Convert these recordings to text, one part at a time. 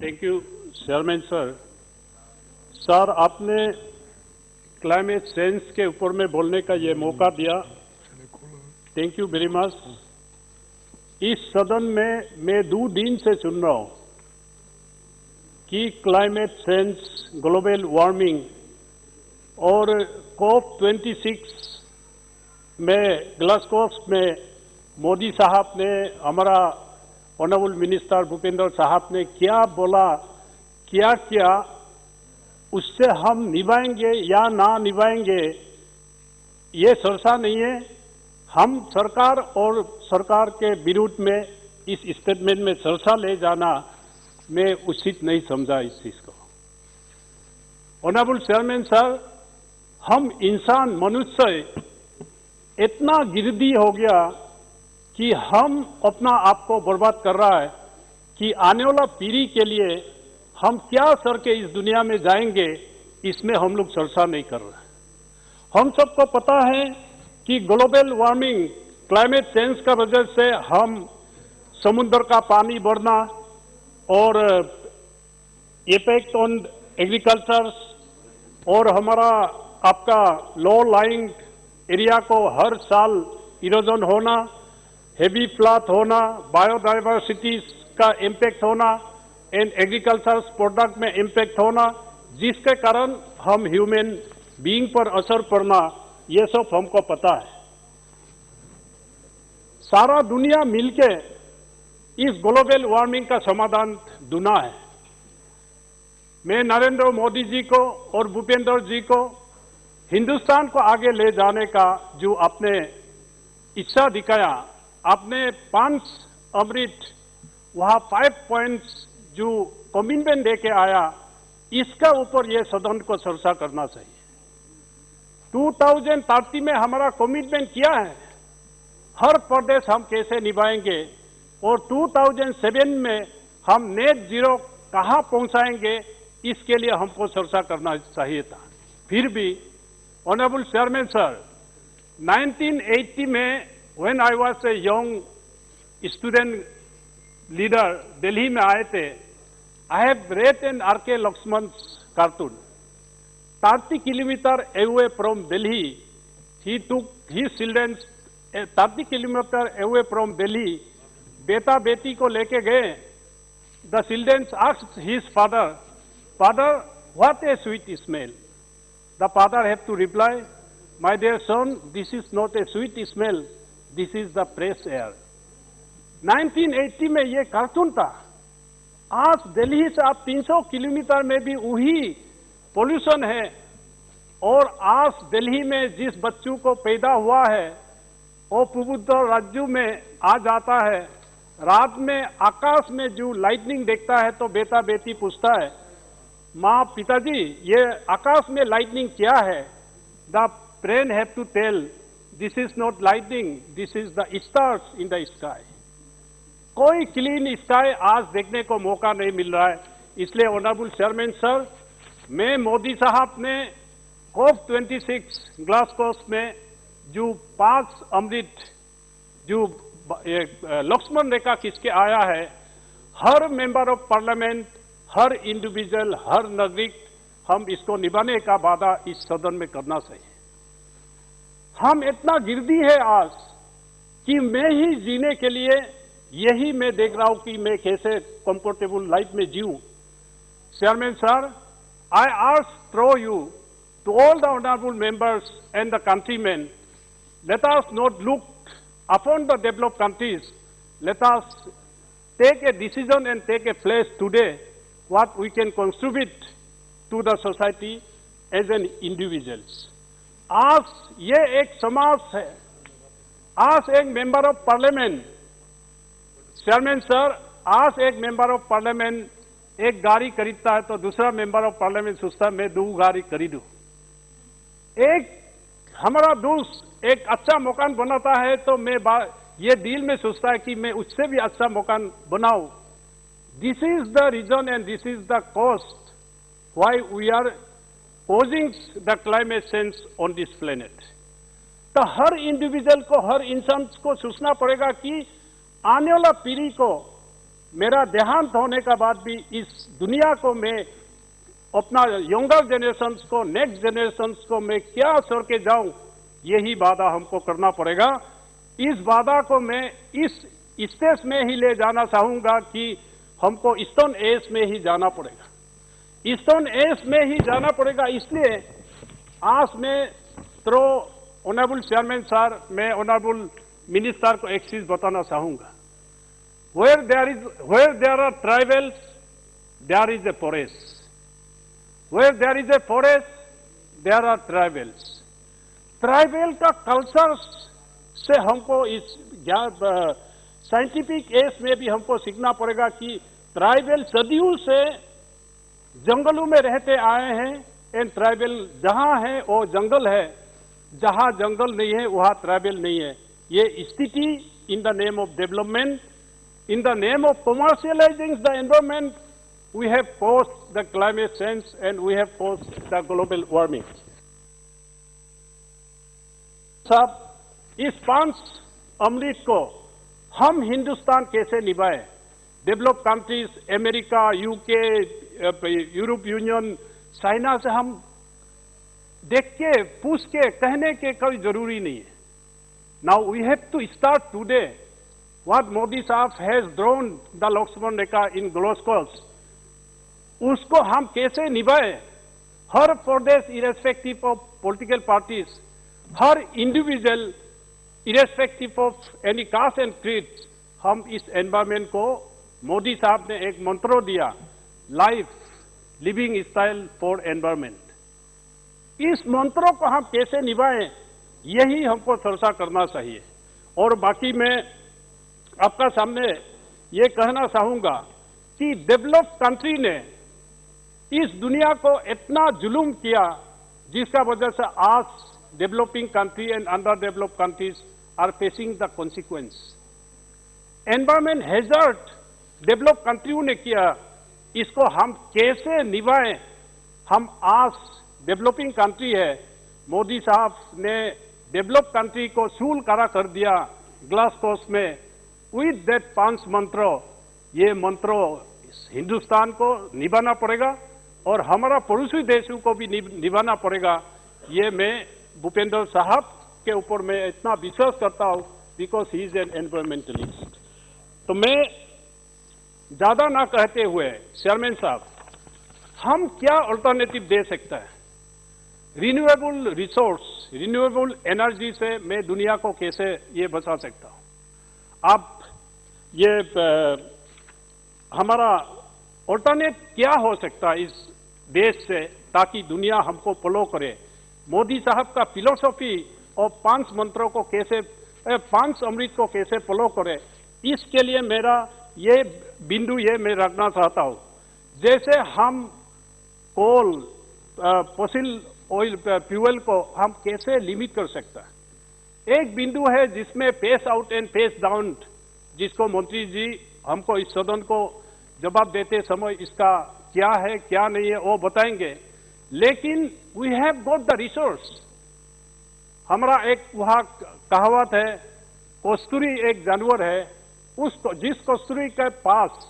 Thank you chairman sir. Sir, आपने climate change के ऊपर में बोलने का ये मौका दिया, थैंक यू वेरी मच। इस सदन में मैं 2 दिन से सुन रहा हूं कि क्लाइमेट चेंज, ग्लोबल वार्मिंग और COP26 में ग्लासगो में मोदी साहब ने, हमारा ऑनरेबल मिनिस्टर भूपेंद्र साहब ने क्या बोला, क्या किया, उससे हम निभाएंगे या ना निभाएंगे ये चर्चा नहीं है। हम सरकार और सरकार के विरुद्ध में इस स्टेटमेंट में चर्चा ले जाना मैं उचित नहीं समझा इस चीज को। ऑनरेबल चेयरमैन सर, हम इंसान मनुष्य इतना गिरदी हो गया कि हम अपना आप को बर्बाद कर रहा है कि आने वाला पीढ़ी के लिए हम क्या सर के इस दुनिया में जाएंगे, इसमें हम लोग चर्चा नहीं कर रहे। हम सबको पता है कि ग्लोबल वार्मिंग, क्लाइमेट चेंज का वजह से हम समुद्र का पानी बढ़ना और इफेक्ट ऑन एग्रीकल्चर और हमारा आपका लो लाइंग एरिया को हर साल इरोजन होना, हेवी फ्लड होना, बायोडाइवर्सिटी का इम्पैक्ट होना एंड एग्रीकल्चर प्रोडक्ट में इम्पैक्ट होना, जिसके कारण हम ह्यूमन बीइंग पर असर पड़ना, ये सब हमको पता है। सारा दुनिया मिलके इस ग्लोबल वार्मिंग का समाधान ढूंढना है। मैं नरेंद्र मोदी जी को और भूपेंद्र जी को हिंदुस्तान को आगे ले जाने का जो आपने इच्छा दिखाया, आपने 5 अमृत वहां 5 पॉइंट्स जो कमिटमेंट दे के आया, इसका ऊपर ये सदन को चर्चा करना चाहिए। 2030 में हमारा कमिटमेंट क्या है, हर प्रदेश हम कैसे निभाएंगे और 2007 में हम नेट जीरो कहां पहुंचाएंगे, इसके लिए हमको चर्चा करना चाहिए था। फिर भी ऑनरेबल चेयरमैन सर, 1980 में when I was a young student leader Delhi में आए थे, I have read an R K. Laxman cartoon. 30 kilometre away from Delhi, he took his children 30 kilometre away from Delhi, बेटा बेटी को लेके गए। The children asked his father, "Father, what a sweet smell." The father had to reply, "My dear son, this is not a sweet smell, this is the fresh air." 1980 में ये cartoon था। आज दिल्ली से आप 300 किलोमीटर में भी वही pollution है। और आज दिल्ली में जिस बच्चों को पैदा हुआ है वो पूर्वोत्तर राज्यों में आ जाता है, रात में आकाश में जो लाइटनिंग देखता है तो बेटा बेटी पूछता है, माँ पिताजी ये आकाश में लाइटनिंग क्या है? The brain have to tell, this is not lightning, this is the stars in the sky. कोई क्लीन स्काई आज देखने को मौका नहीं मिल रहा है। इसलिए ऑनरेबल चेयरमैन सर, मैं मोदी साहब ने COP26 ग्लासगो में जो 5 अमृत जो लक्ष्मण रेखा खींच के आया है, हर मेंबर ऑफ पार्लियामेंट, हर इंडिविजुअल, हर नागरिक, हम इसको निभाने का वादा इस सदन में करना चाहिए। हम इतना गिरदी है आज कि मैं ही जीने के लिए यही मैं देख रहा हूं कि मैं कैसे कंफर्टेबल लाइफ में जीऊं। Chairman sir, I urge through you to all the honorable members and the countrymen, let us not look upon the developed countries. Let us take a decision and take a place today what we can contribute to the society as an individuals. आज ये एक समाज है, आज एक member of parliament, chairman sir, आज एक member of parliament एक गाड़ी खरीदता है तो दूसरा मेंबर ऑफ पार्लियामेंट सोचता है मैं 2 गाड़ी खरीदूं। एक हमारा दोस्त एक अच्छा मकान बनाता है तो मैं ये डील में सोचता है कि मैं उससे भी अच्छा मकान बनाऊं। This is the reason and this is the cost why we are posing the climate change on this planet. तो हर इंडिविजुअल को, हर इंसान को सोचना पड़ेगा कि आने वाला पीढ़ी को मेरा देहांत होने का बाद भी इस दुनिया को मैं अपना यंगर जनरेशन को, नेक्स्ट जनरेशन को मैं क्या छोड़ के जाऊं, यही वादा हमको करना पड़ेगा। इस वादा को मैं इस स्टेज में ही ले जाना चाहूंगा कि हमको स्टोन एज में ही जाना पड़ेगा, स्टोन एज में ही जाना पड़ेगा। इसलिए आज मैं थ्रो ऑनरेबल चेयरमैन सर, मैं ऑनरेबल मिनिस्टर को एक चीज बताना चाहूंगा। Where there are tribals, there is a forest. Where there is a forest, there are tribals. Tribal का कल्चर से हमको इस साइंटिफिक एज में भी हमको सीखना पड़ेगा कि ट्राइबल सदियों से जंगलों में रहते आए हैं, एंड ट्राइबल जहां है वो जंगल है, जहां जंगल नहीं है वहां ट्राइबल नहीं है। ये स्थिति in the name of development, in the name of commercializing the environment, we have caused the climate change and we have caused the global warming. साहब, इस 5 अमृत को हम हिंदुस्तान कैसे निभाए? Developed countries, America, UK, Europe union, China से हम देख के पूछ के कहने के कोई जरूरी नहीं है। Now we have to start today. What Modi साहब has drawn the Lakshman rekha in Glasgow, उसको हम कैसे निभाए? हर प्रदेश इरेस्पेक्टिव ऑफ पॉलिटिकल पार्टीज, हर individual irrespective of any caste and creed, हम इस एनवायरमेंट को, मोदी साहब ने एक मंत्र दिया, life living style for environment. इस मंत्रों को हम कैसे निभाएं, यही हमको चर्चा करना चाहिए। और बाकी मैं आपका सामने ये कहना चाहूंगा कि डेवलप्ड कंट्री ने इस दुनिया को इतना जुल्म किया, जिसका वजह से आज developing country and under developed countries are facing the consequence. Environment hazard developed कंट्रियों ने किया, इसको हम कैसे निभाएं? हम आज डेवलपिंग कंट्री है, मोदी साहब ने डेवलप्ड कंट्री को सूल खड़ा कर दिया ग्लासगो में विद दैट 5 मंत्र। ये मंत्र हिंदुस्तान को निभाना पड़ेगा और हमारा पड़ोसी देशों को भी निभाना पड़ेगा। ये मैं भूपेंद्र साहब के ऊपर मैं इतना विश्वास करता हूं, because he is an environmentalist. तो मैं ज्यादा ना कहते हुए चेयरमैन साहब, हम क्या अल्टरनेटिव दे सकते हैं? रिन्यूएबल रिसोर्स, रिन्यूएबल एनर्जी से मैं दुनिया को कैसे ये बचा सकता हूं? आप ये हमारा अल्टरनेट क्या हो सकता है इस देश से, ताकि दुनिया हमको फॉलो करे? मोदी साहब का फिलोसॉफी और 5 मंत्रों को कैसे, 5 अमृत को कैसे फॉलो करे, इसके लिए मेरा ये बिंदु ये मैं रखना चाहता हूं। जैसे हम कोल, फॉसिल ऑयल फ्यूल को हम कैसे लिमिट कर सकता है? एक बिंदु है जिसमें face out and face down, जिसको मंत्री जी हमको इस सदन को जवाब देते समय इसका क्या है क्या नहीं है वो बताएंगे। लेकिन we have got the resource. हमारा एक वहां कहावत है, कस्तूरी एक जानवर है, उसको जिस कस्तूरी के पास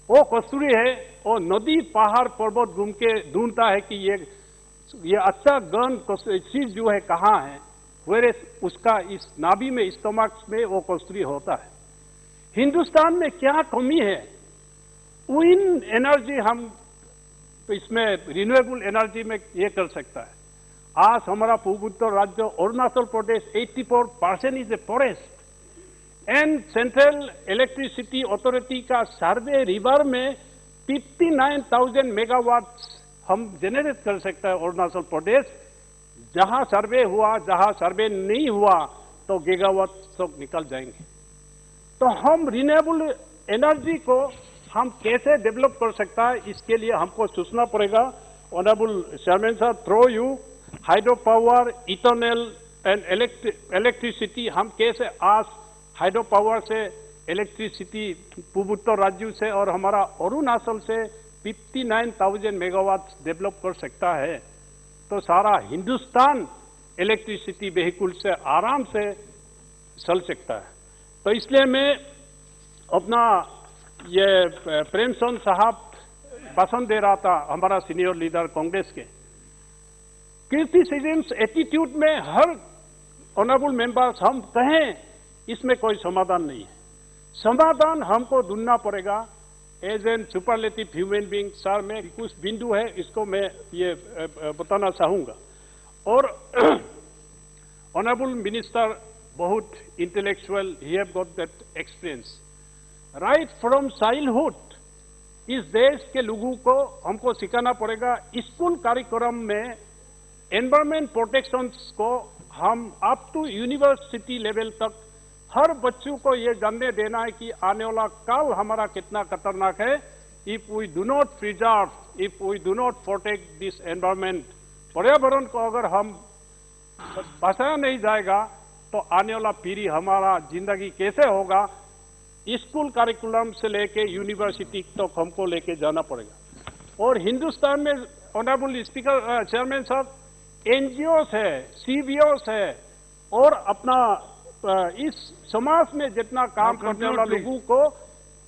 वो कस्तूरी है, वो नदी पहाड़ पर्वत घूम के ढूंढता है कि ये अच्छा गन चीज जो है कहाँ है, वेरे उसका इस नाभि में, स्टमक में वो कस्तूरी होता है। हिंदुस्तान में क्या कमी है? विंड एनर्जी हम इसमें रिन्यूएबल एनर्जी में ये कर सकता है। आज हमारा पूर्वोत्तर राज्य Arunachal Pradesh 84% is a forest, and central electricity authority का सर्वे रिवर में 59,000 मेगावाट हम जनरेट कर सकता है अरुणाचल प्रदेश। जहां सर्वे हुआ, जहां सर्वे नहीं हुआ तो गीगावाट तक निकल जाएंगे। तो हम रिन्यूएबल एनर्जी को हम कैसे डेवलप कर सकता है, इसके लिए हमको सोचना पड़ेगा। ऑनरेबल चेयरमैन साहब, through you, hydro power, ethanol and electricity, हम कैसे आज हाइड्रो पावर से इलेक्ट्रिसिटी पूर्वोत्तर राज्यों से और हमारा अरुणाचल से 59,000 मेगावाट डेवलप कर सकता है, तो सारा हिंदुस्तान इलेक्ट्रिसिटी व्हीकल से आराम से चल सकता है। तो इसलिए मैं अपना ये प्रेमचंद साहब भाषण दे रहा था, हमारा सीनियर लीडर कांग्रेस के, क्रिटिसिज्म एटीट्यूड में हर ऑनरेबल मेंबर्स हम कहें, इसमें कोई समाधान नहीं है। समाधान हमको ढूंढना पड़ेगा as an superlative human being. Sir, में कुछ बिंदु है, इसको मैं ये बताना चाहूंगा। और ऑनरेबल मिनिस्टर बहुत intellectual, he have got that experience right from childhood. इस देश के लोगों को हमको सिखाना पड़ेगा। स्कूल कार्यक्रम में एनवायरमेंट प्रोटेक्शन को हम अप टू यूनिवर्सिटी लेवल तक हर बच्चों को ये जानने देना है कि आने वाला काल हमारा कितना खतरनाक है। If we do not preserve, if we do not protect this environment, पर्यावरण को अगर हम बचाया नहीं जाएगा तो आने वाला पीढ़ी हमारा जिंदगी कैसे होगा। स्कूल करिकुलम से लेके यूनिवर्सिटी तक हमको लेके जाना पड़ेगा। और हिंदुस्तान में ऑनरेबल स्पीकर, चेयरमैन साहब, एनजीओस है, सीबीओस है, और अपना इस समाज में जितना काम करने वाला लोगों को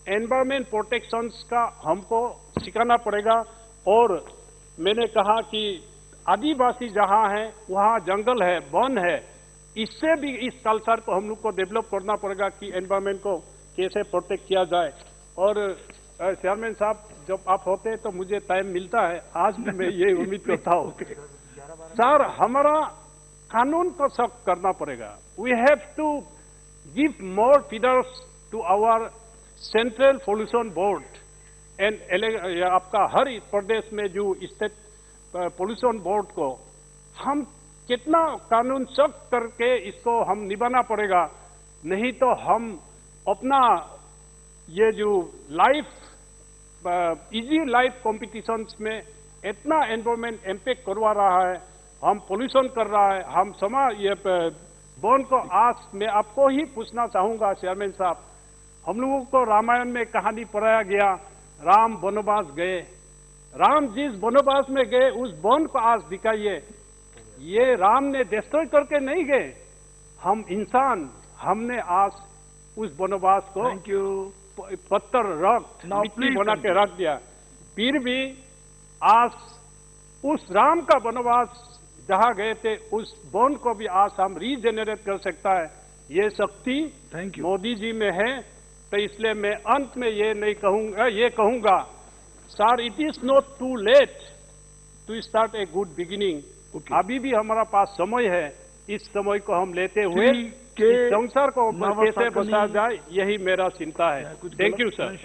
एनवायरमेंट प्रोटेक्शन का हमको सिखाना पड़ेगा। और मैंने कहा कि आदिवासी जहाँ है वहाँ जंगल है, वन है, इससे भी इस कल्चर को हम लोग को डेवलप करना पड़ेगा कि एनवायरमेंट को कैसे प्रोटेक्ट किया जाए। और चेयरमैन साहब, जब आप होते हैं तो मुझे टाइम मिलता है, आज भी मैं ये उम्मीद करता हूँ। सर, हमारा कानून को सख्त करना पड़ेगा। We have to give more feeders to our central pollution board and आपका हर प्रदेश में जो स्टेट पोल्यूशन बोर्ड को हम कितना कानून सख्त करके इसको हम निभाना पड़ेगा। नहीं तो हम अपना ये जो लाइफ इजी लाइफ कॉम्पिटिशन्स में इतना एनवायरमेंट इम्पैक्ट करवा रहा है, हम पोल्यूशन कर रहा है, हम समाज ये वन को आज मैं आपको ही पूछना चाहूंगा चेयरमैन साहब, हम लोगों को रामायण में कहानी पढ़ाया गया, राम वनवास गए, राम जिस वनवास में गए उस वन को आज दिखाइए। ये राम ने डिस्ट्रॉय करके नहीं गए, हम इंसान, हमने आज उस वनवास को पत्थर रख मिट्टी बना के रख दिया। फिर भी आज उस राम का वनवास जहाँ गए थे उस वन को भी आज हम रीजेनरेट कर सकता है। ये शक्ति मोदी जी में है। तो इसलिए मैं अंत में ये नहीं कहूंगा, ये कहूंगा sir, it is not too late to start a good beginning. अभी भी हमारा पास समय है, इस समय को हम लेते हुए इस संसार को कैसे बचा जाए, यही मेरा चिंता है। Thank you sir.